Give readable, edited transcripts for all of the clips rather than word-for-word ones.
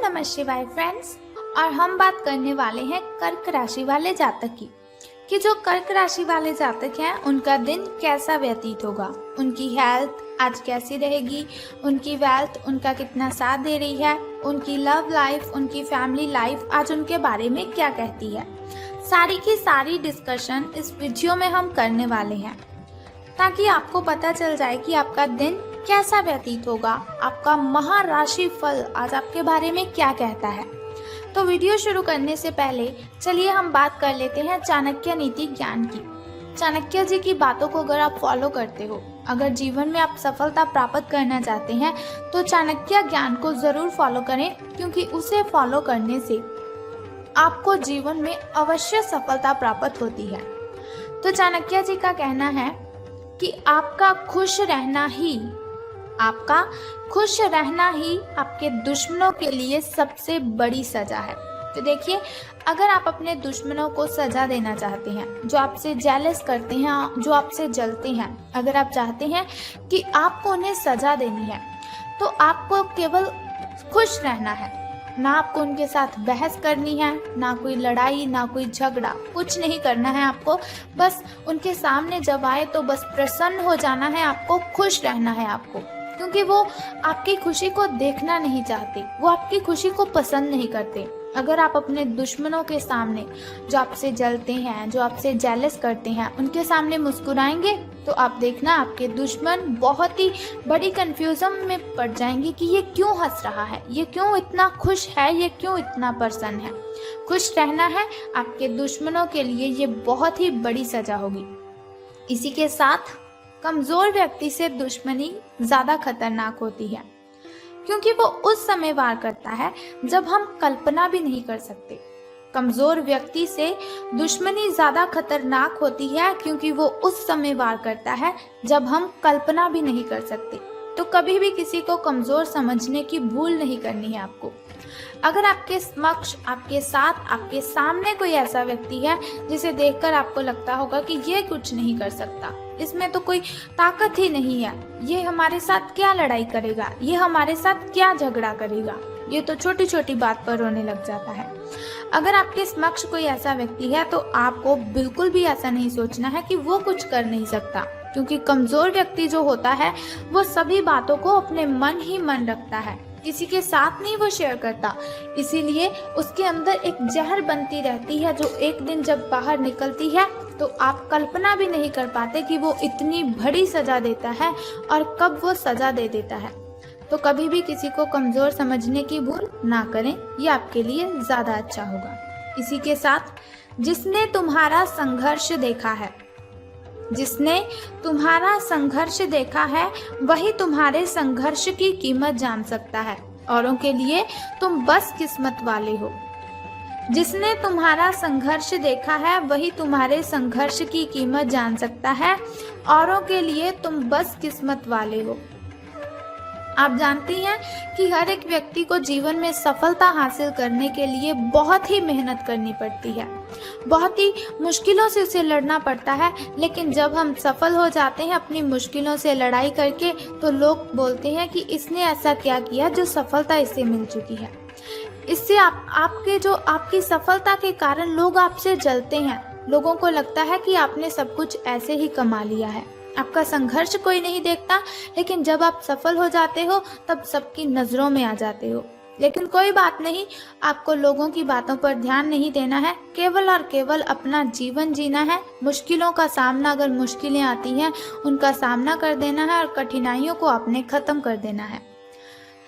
नमः शिवाय फ्रेंड्स। और हम बात करने वाले हैं कर्क राशि वाले जातक की कि जो कर्क राशि वाले जातक हैं उनका दिन कैसा व्यतीत होगा, उनकी हेल्थ आज कैसी रहेगी, उनकी वेल्थ उनका कितना साथ दे रही है, उनकी लव लाइफ, उनकी फैमिली लाइफ आज उनके बारे में क्या कहती है। सारी की सारी डिस्कशन इस वीडियो में हम करने वाले हैं ताकि आपको पता चल जाए कि आपका दिन कैसा व्यतीत होगा, आपका महाराशि फल आज आपके बारे में क्या कहता है। तो वीडियो शुरू करने से पहले चलिए हम बात कर लेते हैं चाणक्य नीति ज्ञान की। चाणक्य जी की बातों को अगर आप फॉलो करते हो, अगर जीवन में आप सफलता प्राप्त करना चाहते हैं तो चाणक्य ज्ञान को जरूर फॉलो करें, क्योंकि उसे फॉलो करने से आपको जीवन में अवश्य सफलता प्राप्त होती है। तो चाणक्य जी का कहना है कि आपका खुश रहना ही आपके दुश्मनों के लिए सबसे बड़ी सजा है। तो देखिए, अगर आप अपने दुश्मनों को सजा देना चाहते हैं, जो आपसे जेलस करते हैं, जो आपसे जलते हैं, अगर आप चाहते हैं कि आपको उन्हें सजा देनी है तो आपको केवल खुश रहना है। ना आपको उनके साथ बहस करनी है, ना कोई लड़ाई, ना कोई झगड़ा, कुछ नहीं करना है आपको। बस उनके सामने जब आए तो बस प्रसन्न हो जाना है, आपको खुश रहना है आपको, क्योंकि वो आपकी खुशी को देखना नहीं चाहते, वो आपकी खुशी को पसंद नहीं करते। अगर आप अपने दुश्मनों के सामने, जो आपसे जलते हैं, जो आपसे जेलस करते हैं, उनके सामने मुस्कुराएंगे तो आप देखना आपके दुश्मन बहुत ही बड़ी कंफ्यूजन में पड़ जाएंगे कि ये क्यों हंस रहा है, ये क्यों इतना खुश है, ये क्यों इतना प्रसन्न है। खुश रहना है, आपके दुश्मनों के लिए ये बहुत ही बड़ी सजा होगी। इसी के साथ कमजोर व्यक्ति से दुश्मनी ज्यादा खतरनाक होती है, क्योंकि वो उस समय वार करता है जब हम कल्पना भी नहीं कर सकते। कमजोर व्यक्ति से दुश्मनी ज्यादा खतरनाक होती है, क्योंकि वो उस समय वार करता है जब हम कल्पना भी नहीं कर सकते। तो कभी भी किसी को कमजोर समझने की भूल नहीं करनी है आपको। अगर आपके समक्ष, आपके साथ, आपके सामने कोई ऐसा व्यक्ति है जिसे देखकर आपको लगता होगा कि ये कुछ नहीं कर सकता, इसमें तो कोई ताकत ही नहीं है, ये हमारे साथ क्या लड़ाई करेगा, ये हमारे साथ क्या झगड़ा करेगा, ये तो छोटी छोटी बात पर रोने लग जाता है। अगर आपके समक्ष कोई ऐसा व्यक्ति है तो आपको बिल्कुल भी ऐसा नहीं सोचना है कि वो कुछ कर नहीं सकता, क्योंकि कमजोर व्यक्ति जो होता है वो सभी बातों को अपने मन ही मन रखता है, किसी के साथ नहीं वो शेयर करता। इसीलिए उसके अंदर एक जहर बनती रहती है, जो एक दिन जब बाहर निकलती है तो आप कल्पना भी नहीं कर पाते कि वो इतनी बड़ी सजा देता है और कब वो सजा दे देता है। तो कभी भी किसी को कमजोर समझने की भूल ना करें, ये आपके लिए ज्यादा अच्छा होगा। इसी के साथ जिसने तुम्हारा संघर्ष देखा है वही तुम्हारे संघर्ष की कीमत जान सकता है। औरों के लिए तुम बस किस्मत वाले हो। जिसने तुम्हारा संघर्ष देखा है वही तुम्हारे संघर्ष की कीमत जान सकता है। औरों के लिए तुम बस किस्मत वाले हो। आप जानती हैं कि हर एक व्यक्ति को जीवन में सफलता हासिल करने के लिए बहुत ही मेहनत करनी पड़ती है, बहुत ही मुश्किलों से उसे लड़ना पड़ता है। लेकिन जब हम सफल हो जाते हैं अपनी मुश्किलों से लड़ाई करके, तो लोग बोलते हैं कि इसने ऐसा क्या किया जो सफलता इसे मिल चुकी है। इससे आपकी सफलता के कारण लोग आपसे जलते हैं। लोगों को लगता है कि आपने सब कुछ ऐसे ही कमा लिया है, आपका संघर्ष कोई नहीं देखता। लेकिन जब आप सफल हो जाते हो तब सबकी नजरों में आ जाते हो। लेकिन कोई बात नहीं, आपको लोगों की बातों पर ध्यान नहीं देना है, केवल और केवल अपना जीवन जीना है। मुश्किलों का सामना, अगर मुश्किलें आती हैं उनका सामना कर देना है और कठिनाइयों को आपने खत्म कर देना है।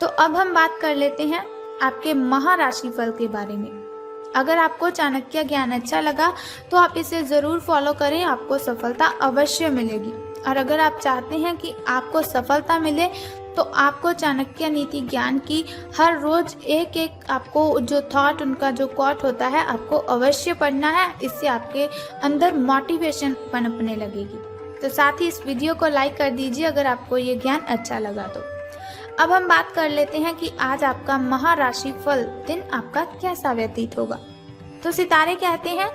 तो अब हम बात कर लेते हैं आपके महाराशि फल के बारे में। अगर आपको चाणक्य ज्ञान अच्छा लगा तो आप इसे जरूर फॉलो करें, आपको सफलता अवश्य मिलेगी। और अगर आप चाहते हैं कि आपको सफलता मिले तो आपको चाणक्य नीति ज्ञान की हर रोज एक एक आपको जो थॉट, उनका जो कोट होता है, आपको अवश्य पढ़ना है। इससे आपके अंदर मोटिवेशन पनपने लगेगी। तो साथ ही इस वीडियो को लाइक कर दीजिए अगर आपको ये ज्ञान अच्छा लगा तो। अब हम बात कर लेते हैं कि आज आपका महाराशि फल दिन आपका कैसा व्यतीत होगा। तो सितारे कहते हैं,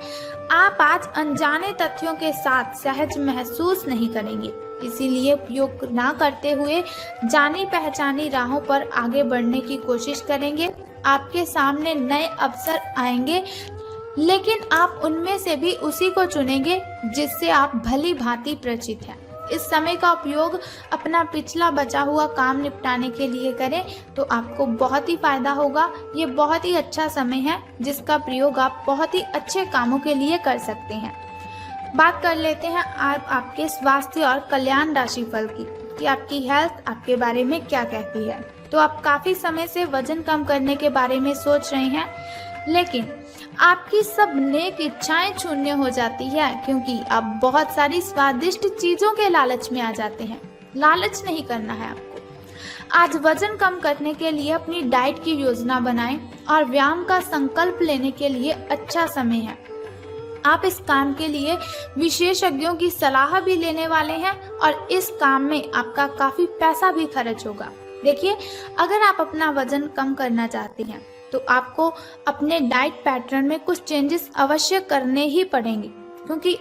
आप आज अनजाने तथ्यों के साथ सहज महसूस नहीं करेंगे। इसीलिए उपयोग ना करते हुए जानी पहचानी राहों पर आगे बढ़ने की कोशिश करेंगे। आपके सामने नए अवसर आएंगे, लेकिन आप उनमें से भी उसी को चुनेंगे जिससे आप भली भांति परिचित हैं। इस समय का उपयोग अपना पिछला बचा हुआ काम निपटाने के लिए करें तो आपको बहुत ही फायदा होगा। ये बहुत ही अच्छा समय है जिसका प्रयोग आप बहुत ही अच्छे कामों के लिए कर सकते हैं। बात कर लेते हैं आपके स्वास्थ्य और कल्याण राशिफल की कि आपकी हेल्थ आपके बारे में क्या कहती है। तो आप काफी समय से वजन कम करने के बारे में सोच रहे हैं, लेकिन आपकी सब नेक इच्छाएं शून्य हो जाती है क्योंकि आप बहुत सारी स्वादिष्ट चीजों के लालच में आ जाते हैं। लालच नहीं करना है आपको। आज वजन कम करने के लिए अपनी डाइट की योजना बनाएं और व्यायाम का संकल्प लेने के लिए अच्छा समय है। आप इस काम के लिए विशेषज्ञों की सलाह भी लेने वाले हैं और इस काम में आपका काफी पैसा भी खर्च होगा। देखिए, अगर आप अपना वजन कम करना चाहते हैं तो आपको अपने डाइट पैटर्न में कुछ चेंजेस अवश्य करने ही पड़ेंगे, क्योंकि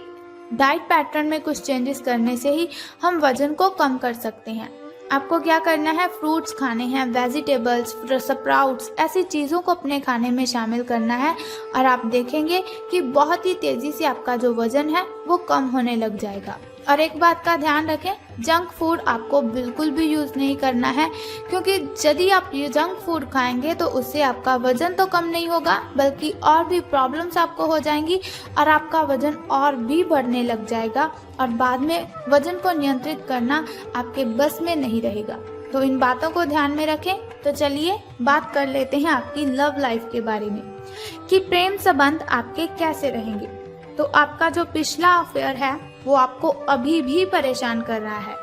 डाइट पैटर्न में कुछ चेंजेस करने से ही हम वजन को कम कर सकते हैं। आपको क्या करना है, फ्रूट्स खाने हैं, वेजिटेबल्स, स्प्राउट्स, ऐसी चीज़ों को अपने खाने में शामिल करना है और आप देखेंगे कि बहुत ही तेज़ी से आपका जो वजन है वो कम होने लग जाएगा। और एक बात का ध्यान रखें, जंक फूड आपको बिल्कुल भी यूज़ नहीं करना है, क्योंकि यदि आप ये जंक फूड खाएंगे तो उससे आपका वजन तो कम नहीं होगा बल्कि और भी प्रॉब्लम्स आपको हो जाएंगी और आपका वजन और भी बढ़ने लग जाएगा और बाद में वजन को नियंत्रित करना आपके बस में नहीं रहेगा। तो इन बातों को ध्यान में रखें। तो चलिए बात कर लेते हैं आपकी लव लाइफ के बारे में कि प्रेम संबंध आपके कैसे रहेंगे। तो आपका जो पिछला अफेयर है वो आपको अभी भी परेशान कर रहा है।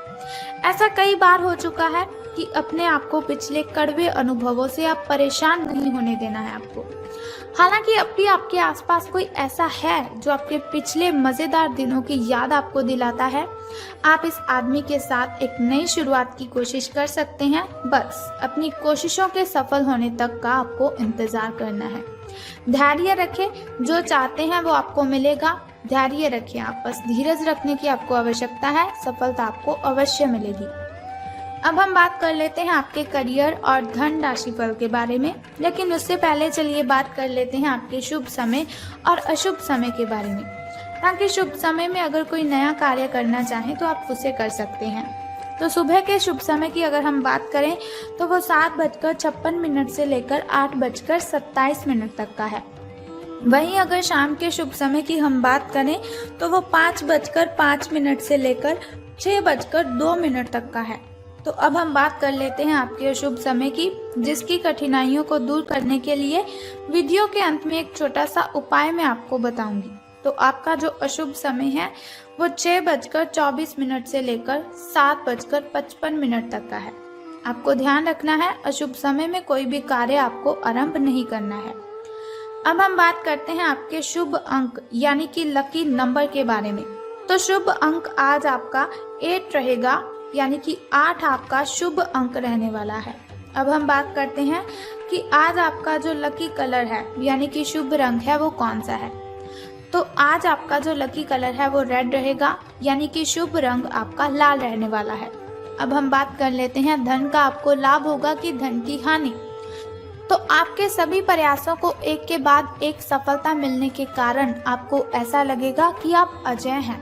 ऐसा कई बार हो चुका है कि अपने आप को पिछले कड़वे अनुभवों से आप परेशान नहीं होने देना है आपको। हालांकि अब भी आपके आसपास कोई ऐसा है जो आपके पिछले मजेदार दिनों की याद आपको दिलाता है। आप इस आदमी के साथ एक नई शुरुआत की कोशिश कर सकते हैं। बस अपनी कोशिशों के सफल होने तक का आपको इंतजार करना है। धैर्य रखें, जो चाहते हैं वो आपको मिलेगा। धैर्य रखें, आप बस धीरज रखने की आपको आवश्यकता है, सफलता आपको अवश्य मिलेगी। अब हम बात कर लेते हैं आपके करियर और धन राशिफल के बारे में, लेकिन उससे पहले चलिए बात कर लेते हैं आपके शुभ समय और अशुभ समय के बारे में, ताकि शुभ समय में अगर कोई नया कार्य करना चाहें तो आप उसे कर सकते हैं। तो सुबह के शुभ समय की अगर हम बात करें तो वो 7:56 से लेकर 8:27 तक का है। वहीं अगर शाम के शुभ समय की हम बात करें तो वो 5:05 से लेकर 6:02 तक का है। तो अब हम बात कर लेते हैं आपके अशुभ समय की, जिसकी कठिनाइयों को दूर करने के लिए वीडियो के अंत में एक छोटा सा उपाय मैं आपको बताऊंगी। तो आपका जो अशुभ समय है वो 6:24 से लेकर 7:55 तक का है। आपको ध्यान रखना है, अशुभ समय में कोई भी कार्य आपको आरंभ नहीं करना है। अब हम बात करते हैं आपके शुभ अंक यानी कि लकी नंबर के बारे में। तो शुभ अंक आज आपका 8 रहेगा, यानी कि 8 आपका शुभ अंक रहने वाला है। अब हम बात करते हैं कि आज आपका जो लकी कलर है यानी कि शुभ रंग है वो कौन सा है। तो आज आपका जो लकी कलर है वो रेड रहेगा, यानी कि शुभ रंग आपका लाल रहने वाला है। अब हम बात कर लेते हैं धन का आपको लाभ होगा कि धन की हानि। तो आपके सभी प्रयासों को एक के बाद एक सफलता मिलने के कारण आपको ऐसा लगेगा कि आप अजय हैं।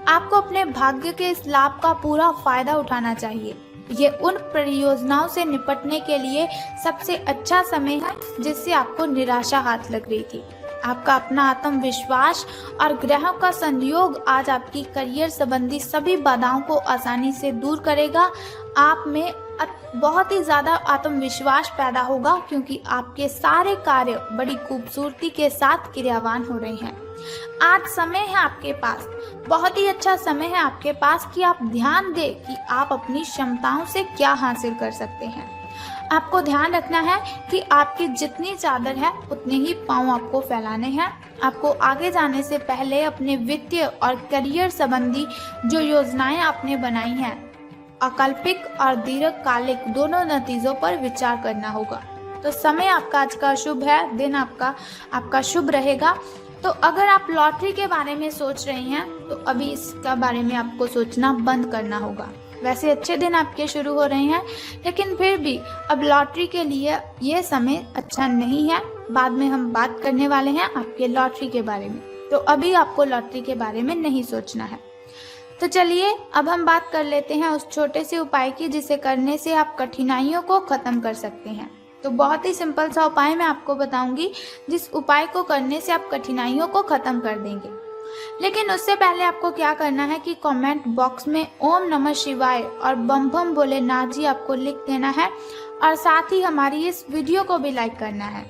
आपको अपने भाग्य के इस लाभ का पूरा फायदा उठाना चाहिए। ये उन परियोजनाओं से निपटने के लिए सबसे अच्छा समय है जिससे आपको निराशा हाथ लग रही थी। आपका अपना आत्मविश्वास और ग्रहों का संयोग आज आपकी करियर संबंधी सभी बाधाओं को आसानी से दूर करेगा। आप में बहुत ही ज़्यादा आत्मविश्वास पैदा होगा क्योंकि आपके सारे कार्य बड़ी खूबसूरती के साथ क्रियावान हो रहे हैं। आज समय है आपके पास, बहुत ही अच्छा समय है आपके पास कि आप ध्यान दें कि आप अपनी क्षमताओं से क्या हासिल कर सकते हैं। आपको ध्यान रखना है कि आपकी जितनी चादर है उतने ही पांव आपको फैलाने हैं। आपको आगे जाने से पहले अपने वित्तीय और करियर संबंधी जो योजनाएं आपने बनाई हैं, अकल्पिक और दीर्घकालिक दोनों नतीजों पर विचार करना होगा। तो समय आपका आज का शुभ है, दिन आपका शुभ रहेगा। तो अगर आप लॉटरी के बारे में सोच रहे हैं तो अभी इसका बारे में आपको सोचना बंद करना होगा। वैसे अच्छे दिन आपके शुरू हो रहे हैं, लेकिन फिर भी अब लॉटरी के लिए ये समय अच्छा नहीं है। बाद में हम बात करने वाले हैं आपके लॉटरी के बारे में, तो अभी आपको लॉटरी के बारे में नहीं सोचना है। तो चलिए अब हम बात कर लेते हैं उस छोटे से उपाय की जिसे करने से आप कठिनाइयों को ख़त्म कर सकते हैं। तो बहुत ही सिंपल सा उपाय मैं आपको बताऊंगी, जिस उपाय को करने से आप कठिनाइयों को ख़त्म कर देंगे। लेकिन उससे पहले आपको क्या करना है कि कमेंट बॉक्स में ओम नमः शिवाय और बम बम भोलेनाथ जी आपको लिख देना है, और साथ ही हमारी इस वीडियो को भी लाइक करना है।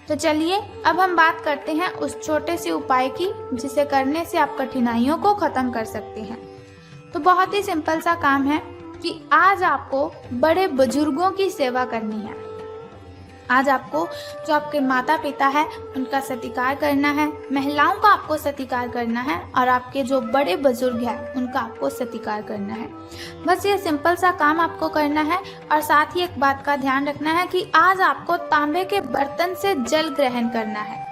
तो चलिए अब हम बात करते हैं उस छोटे से उपाय की जिसे करने से आप कठिनाइयों को ख़त्म कर सकते हैं। तो बहुत ही सिंपल सा काम है कि आज आपको बड़े बुजुर्गों की सेवा करनी है। आज आपको जो आपके माता पिता है उनका सत्कार करना है, महिलाओं का आपको सत्कार करना है, और आपके जो बड़े बुजुर्ग हैं उनका आपको सत्कार करना है। बस ये सिंपल सा काम आपको करना है। और साथ ही एक बात का ध्यान रखना है कि आज आपको तांबे के बर्तन से जल ग्रहण करना है।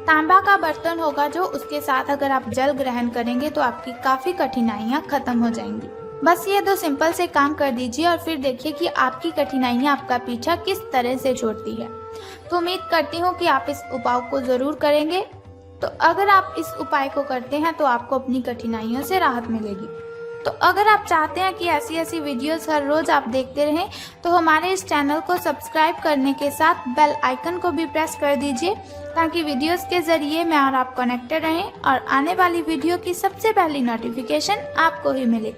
तांबा का बर्तन होगा जो, उसके साथ अगर आप जल ग्रहण करेंगे तो आपकी काफ़ी कठिनाइयाँ खत्म हो जाएंगी। बस ये 2 सिंपल से काम कर दीजिए और फिर देखिए कि आपकी कठिनाइयाँ आपका पीछा किस तरह से छोड़ती है। तो उम्मीद करती हूँ कि आप इस उपाय को ज़रूर करेंगे। तो अगर आप इस उपाय को करते हैं तो आपको अपनी कठिनाइयों से राहत मिलेगी। तो अगर आप चाहते हैं कि ऐसी ऐसी वीडियोस हर रोज़ आप देखते रहें, तो हमारे इस चैनल को सब्सक्राइब करने के साथ बेल आइकन को भी प्रेस कर दीजिए, ताकि वीडियोस के ज़रिए मैं और आप कनेक्टेड रहें और आने वाली वीडियो की सबसे पहली नोटिफिकेशन आपको ही मिले।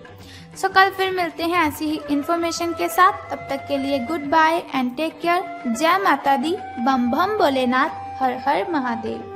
सो कल फिर मिलते हैं ऐसी ही इन्फॉर्मेशन के साथ। तब तक के लिए good bye and take care. जय माता दी, बम बम भोलेनाथ, हर हर महादेव।